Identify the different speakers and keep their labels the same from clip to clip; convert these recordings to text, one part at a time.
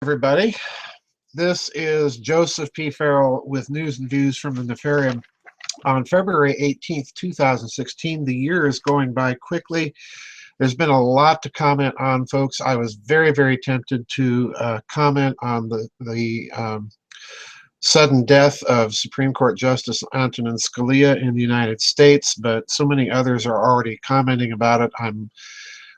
Speaker 1: Everybody. This is Joseph P. Farrell with news and views from the Nefarium on February 18th, 2016. The year is going by quickly. There's been a lot to comment on, folks. I was very tempted to comment on the sudden death of Supreme Court Justice Antonin Scalia in the United States, but so many others are already commenting about it. I'm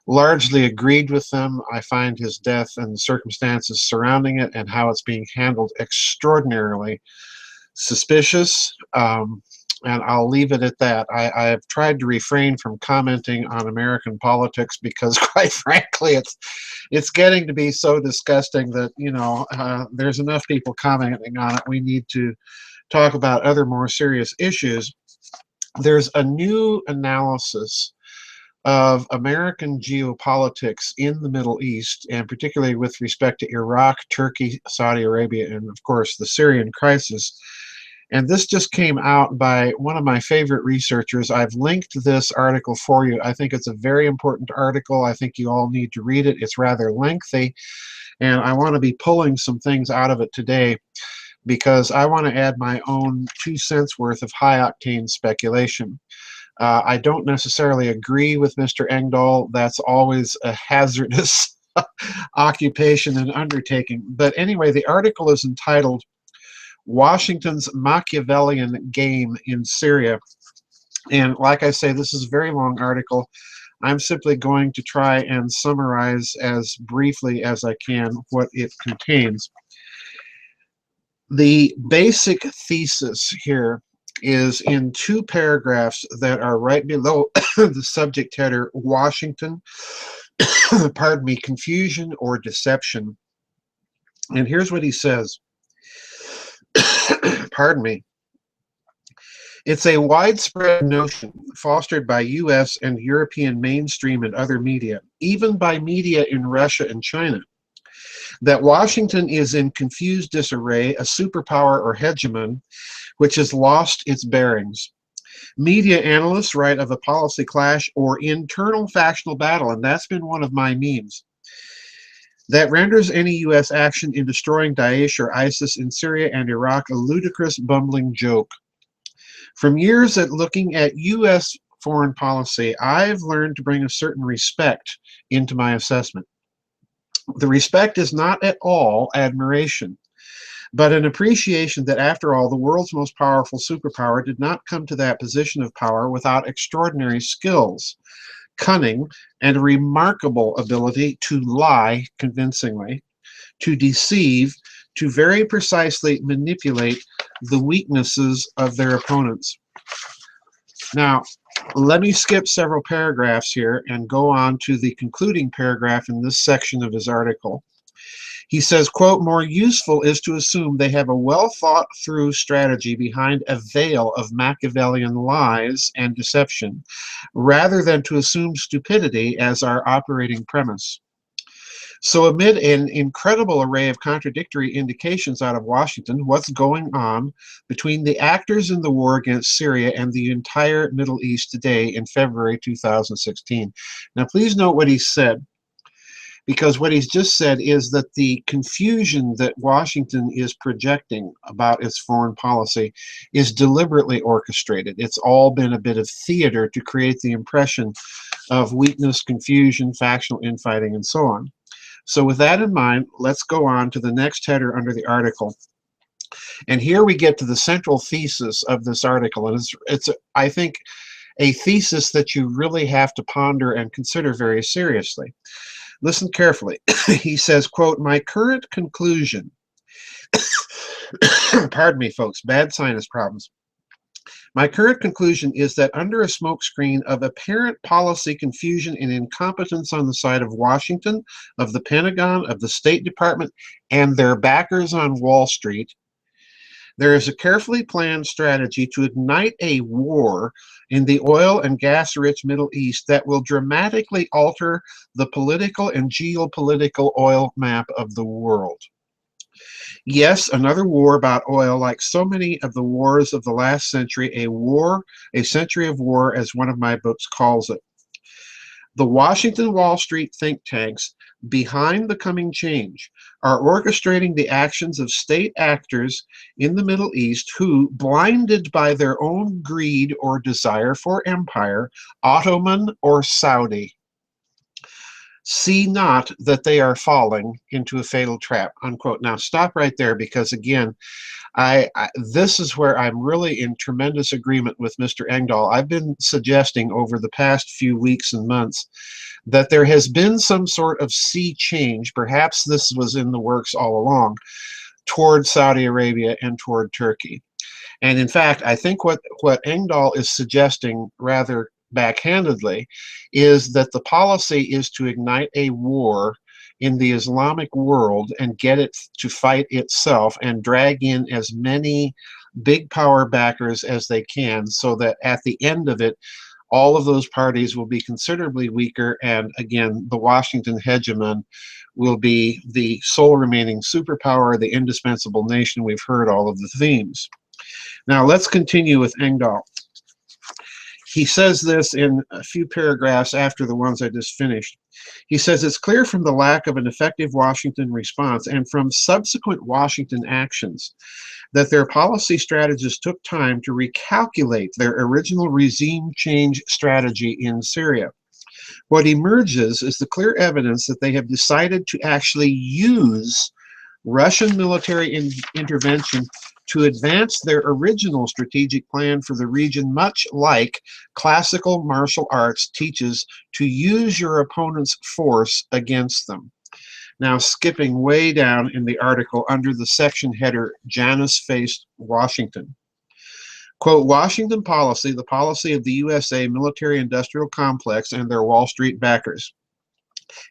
Speaker 1: largely agreed with them. I find his death and the circumstances surrounding it and how it's being handled extraordinarily suspicious, and I'll leave it at that. I have tried to refrain from commenting on American politics because, quite frankly, it's getting to be so disgusting that, there's enough people commenting on it. We need to talk about other more serious issues. There's a new analysis of American geopolitics in the Middle East, and particularly with respect to Iraq, Turkey, Saudi Arabia, and of course the Syrian crisis. And this just came out by one of my favorite researchers. I've linked this article for you. I think it's a very important article. I think you all need to read it. It's rather lengthy, and I want to be pulling some things out of it today because I want to add my own 2 cents worth of high-octane speculation. I don't necessarily agree with Mr. Engdahl. That's always a hazardous occupation and undertaking. But anyway, the article is entitled Washington's Machiavellian Game in Syria. And like I say, this is a very long article. I'm simply going to try and summarize as briefly as I can what it contains. The basic thesis here is in 2 paragraphs that are right below the subject header, Washington, pardon me, confusion or deception. And here's what he says. Pardon me. It's a widespread notion fostered by U.S. and European mainstream and other media, even by media in Russia and China, that Washington is in confused disarray, a superpower or hegemon, which has lost its bearings. Media analysts write of a policy clash or internal factional battle, and that's been one of my memes, that renders any U.S. action in destroying Daesh or ISIS in Syria and Iraq a ludicrous, bumbling joke. From years at looking at U.S. foreign policy, I've learned to bring a certain respect into my assessment. The respect is not at all admiration, but an appreciation that, after all, the world's most powerful superpower did not come to that position of power without extraordinary skills, cunning, and a remarkable ability to lie convincingly, to deceive, to very precisely manipulate the weaknesses of their opponents. Now, let me skip several paragraphs here and go on to the concluding paragraph in this section of his article. He says, quote, more useful is to assume they have a well-thought-through strategy behind a veil of Machiavellian lies and deception, rather than to assume stupidity as our operating premise. So amid an incredible array of contradictory indications out of Washington, what's going on between the actors in the war against Syria and the entire Middle East today in February 2016? Now, please note what he said, because what he's just said is that the confusion that Washington is projecting about its foreign policy is deliberately orchestrated. It's all been a bit of theater to create the impression of weakness, confusion, factional infighting, and so on. So with that in mind, let's go on to the next header under the article. And here we get to the central thesis of this article. And it's I think, a thesis that you really have to ponder and consider very seriously. Listen carefully. He says, quote, my current conclusion, pardon me, folks, bad sinus problems. My current conclusion is that under a smokescreen of apparent policy confusion and incompetence on the side of Washington, of the Pentagon, of the State Department, and their backers on Wall Street, there is a carefully planned strategy to ignite a war in the oil and gas-rich Middle East that will dramatically alter the political and geopolitical oil map of the world. Yes, another war about oil, like so many of the wars of the last century, a century of war, as one of my books calls it. The Washington Wall Street think tanks, behind the coming change are orchestrating the actions of state actors in the Middle East who, blinded by their own greed or desire for empire, Ottoman or Saudi, see not that they are falling into a fatal trap, unquote. Now stop right there, because again, this is where I'm really in tremendous agreement with Mr. Engdahl. I've been suggesting over the past few weeks and months that there has been some sort of sea change, perhaps this was in the works all along, toward Saudi Arabia and toward Turkey. And in fact, I think what Engdahl is suggesting rather backhandedly is that the policy is to ignite a war in the Islamic world and get it to fight itself and drag in as many big power backers as they can, so that at the end of it, all of those parties will be considerably weaker, and again, the Washington hegemon will be the sole remaining superpower, the indispensable nation. We've heard all of the themes. Now let's continue with Engdahl. He says this in a few paragraphs after the ones I just finished. He says, it's clear from the lack of an effective Washington response and from subsequent Washington actions that their policy strategists took time to recalculate their original regime change strategy in Syria. What emerges is the clear evidence that they have decided to actually use Russian military intervention to advance their original strategic plan for the region, much like classical martial arts teaches to use your opponent's force against them. Now, skipping way down in the article under the section header, Janus faced Washington. Quote, Washington policy, the policy of the USA military-industrial complex and their Wall Street backers,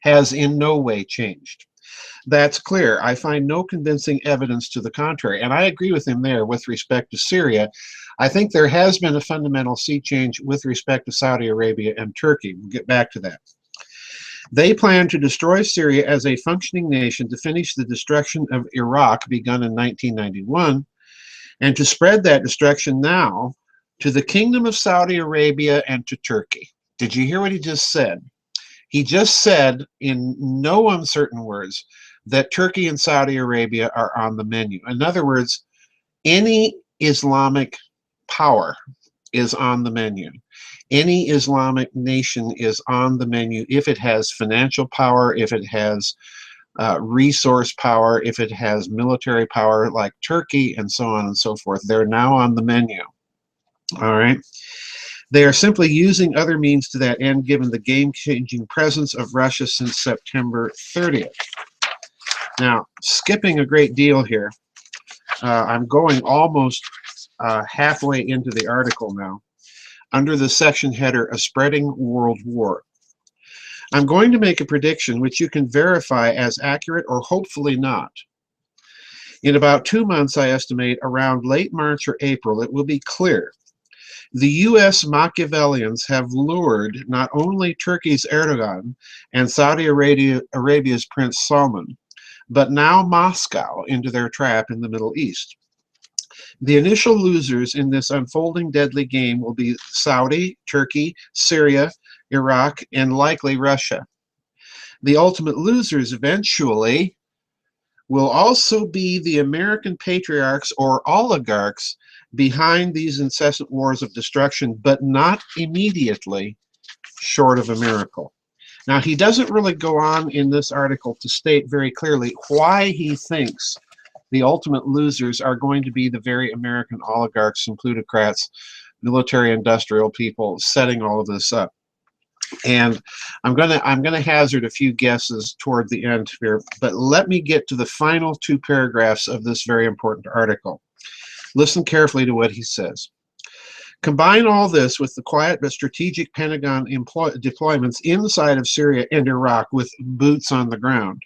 Speaker 1: has in no way changed. That's clear. I find no convincing evidence to the contrary. And I agree with him there with respect to Syria. I think there has been a fundamental sea change with respect to Saudi Arabia and Turkey. We'll get back to that. They plan to destroy Syria as a functioning nation to finish the destruction of Iraq begun in 1991, and to spread that destruction now to the Kingdom of Saudi Arabia and to Turkey. Did you hear what he just said? He just said, in no uncertain words, that Turkey and Saudi Arabia are on the menu. In other words, any Islamic power is on the menu. Any Islamic nation is on the menu if it has financial power, if it has resource power, if it has military power like Turkey, and so on and so forth. They're now on the menu. All right. They are simply using other means to that end, given the game-changing presence of Russia since September 30th. Now, skipping a great deal here, I'm going almost halfway into the article now, under the section header, A Spreading World War. I'm going to make a prediction which you can verify as accurate or hopefully not. In about 2 months, I estimate, around late March or April, it will be clear. The U.S. Machiavellians have lured not only Turkey's Erdogan and Saudi Arabia's Prince Salman, but now Moscow into their trap in the Middle East. The initial losers in this unfolding deadly game will be Saudi, Turkey, Syria, Iraq, and likely Russia. The ultimate losers eventually will also be the American patriarchs or oligarchs behind these incessant wars of destruction, but not immediately, short of a miracle. Now, he doesn't really go on in this article to state very clearly why he thinks the ultimate losers are going to be the very American oligarchs and plutocrats, military industrial people setting all of this up. And I'm gonna hazard a few guesses toward the end here, but let me get to the final 2 paragraphs of this very important article. Listen carefully to what he says. Combine all this with the quiet but strategic Pentagon deployments inside of Syria and Iraq with boots on the ground,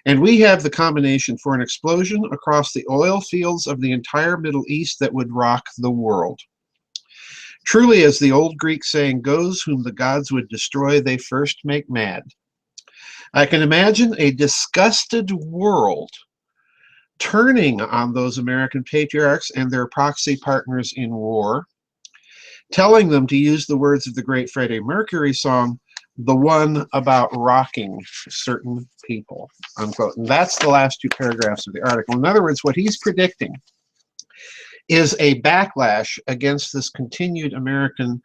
Speaker 1: and we have the combination for an explosion across the oil fields of the entire Middle East that would rock the world. Truly, as the old Greek saying goes, whom the gods would destroy, they first make mad. I can imagine a disgusted world turning on those American patriarchs and their proxy partners in war, telling them, to use the words of the great Freddie Mercury song, the one about rocking certain people, unquote. And that's the last two paragraphs of the article. In other words, what he's predicting is a backlash against this continued American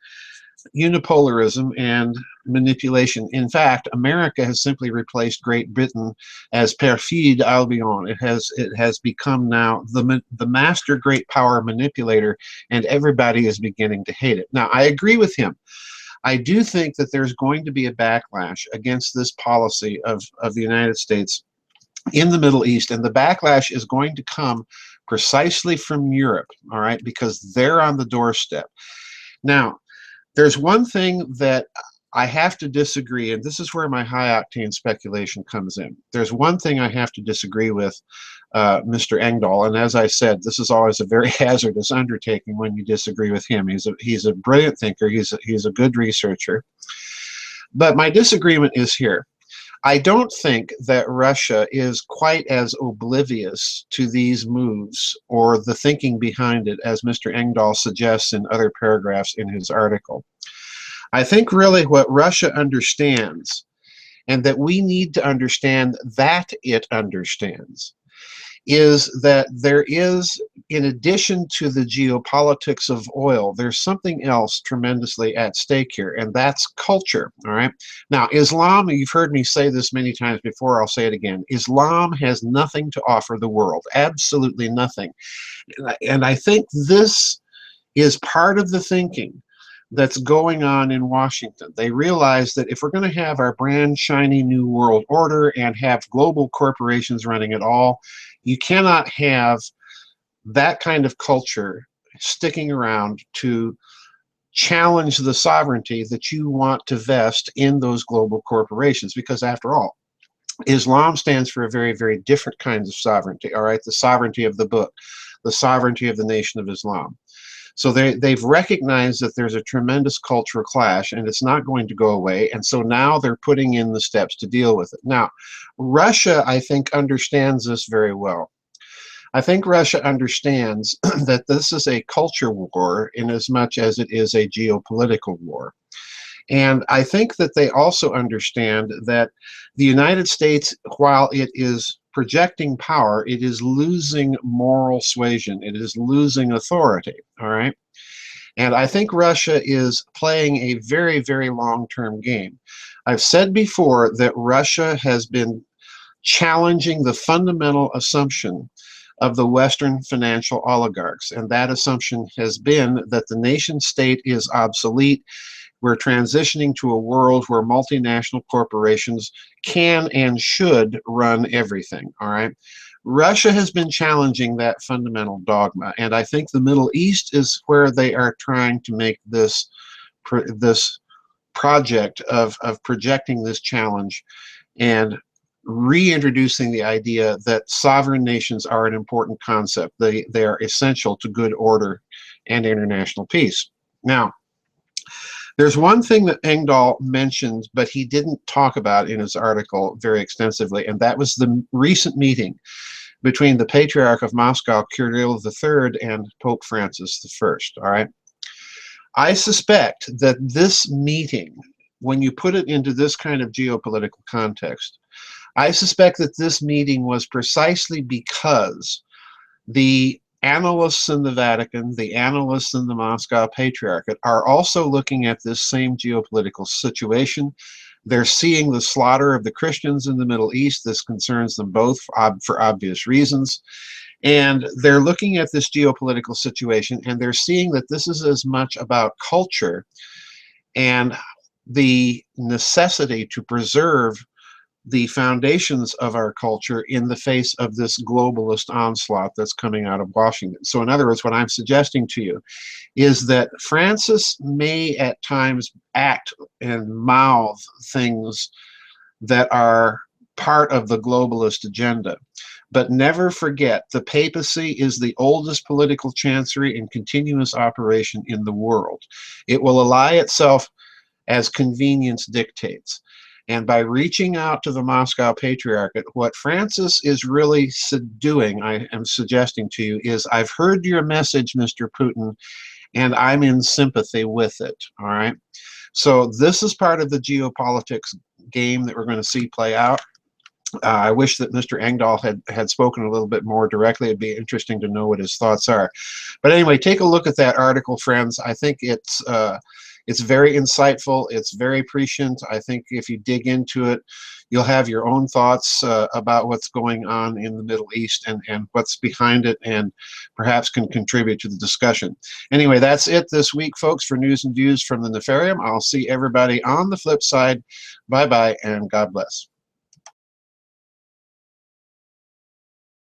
Speaker 1: unipolarism and manipulation. In fact, America has simply replaced Great Britain as perfide Albion. It has become now the master great power manipulator, and everybody is beginning to hate it. Now, I agree with him. I do think that there's going to be a backlash against this policy of the United States in the Middle East, and the backlash is going to come precisely from Europe, all right, because they're on the doorstep. Now, there's one thing that I have to disagree, and this is where my high-octane speculation comes in. There's one thing I have to disagree with Mr. Engdahl, and as I said, this is always a very hazardous undertaking when you disagree with him. He's a brilliant thinker. He's a good researcher. But my disagreement is here. I don't think that Russia is quite as oblivious to these moves or the thinking behind it as Mr. Engdahl suggests in other paragraphs in his article. I think really what Russia understands, and that we need to understand that it understands, is that there is, in addition to the geopolitics of oil, there's something else tremendously at stake here, and that's culture, all right? Now, Islam, you've heard me say this many times before, I'll say it again, Islam has nothing to offer the world, absolutely nothing. And I think this is part of the thinking that's going on in Washington. They realize that if we're going to have our brand shiny new world order and have global corporations running it all, you cannot have that kind of culture sticking around to challenge the sovereignty that you want to vest in those global corporations, because after all, Islam stands for a very, very different kinds of sovereignty, all right? The sovereignty of the book, the sovereignty of the Nation of Islam. So they've recognized that there's a tremendous cultural clash, and it's not going to go away, and so now they're putting in the steps to deal with it. Now, Russia, I think, understands this very well. I think Russia understands that this is a culture war in as much as it is a geopolitical war. And I think that they also understand that the United States, while it is projecting power, it is losing moral suasion. It is losing authority, all right? And I think Russia is playing a very, very long-term game. I've said before that Russia has been challenging the fundamental assumption of the Western financial oligarchs, and that assumption has been that the nation-state is obsolete. We're transitioning to a world where multinational corporations can and should run everything, all right? Russia has been challenging that fundamental dogma, and I think the Middle East is where they are trying to make this project of projecting this challenge and reintroducing the idea that sovereign nations are an important concept. They are essential to good order and international peace. Now, there's one thing that Engdahl mentioned, but he didn't talk about in his article very extensively, and that was the recent meeting between the Patriarch of Moscow, Kirill III, and Pope Francis I, all right? I suspect that this meeting, when you put it into this kind of geopolitical context, I suspect that this meeting was precisely because the analysts in the Vatican, the analysts in the Moscow Patriarchate are also looking at this same geopolitical situation. They're seeing the slaughter of the Christians in the Middle East. This concerns them both for obvious reasons. And they're looking at this geopolitical situation, and they're seeing that this is as much about culture and the necessity to preserve the foundations of our culture in the face of this globalist onslaught that's coming out of Washington. So in other words, what I'm suggesting to you is that Francis may at times act and mouth things that are part of the globalist agenda. But never forget, the papacy is the oldest political chancery in continuous operation in the world. It will ally itself as convenience dictates. And by reaching out to the Moscow Patriarchate, what Francis is really doing, I am suggesting to you, is I've heard your message, Mr. Putin, and I'm in sympathy with it, all right? So this is part of the geopolitics game that we're going to see play out. I wish that Mr. Engdahl had spoken a little bit more directly. It'd be interesting to know what his thoughts are. But anyway, take a look at that article, friends. I think it's very insightful. It's very prescient. I think if you dig into it, you'll have your own thoughts about what's going on in the Middle East and what's behind it, and perhaps can contribute to the discussion. Anyway, that's it this week, folks, for News and Views from the Nefarium. I'll see everybody on the flip side. Bye-bye, and God bless.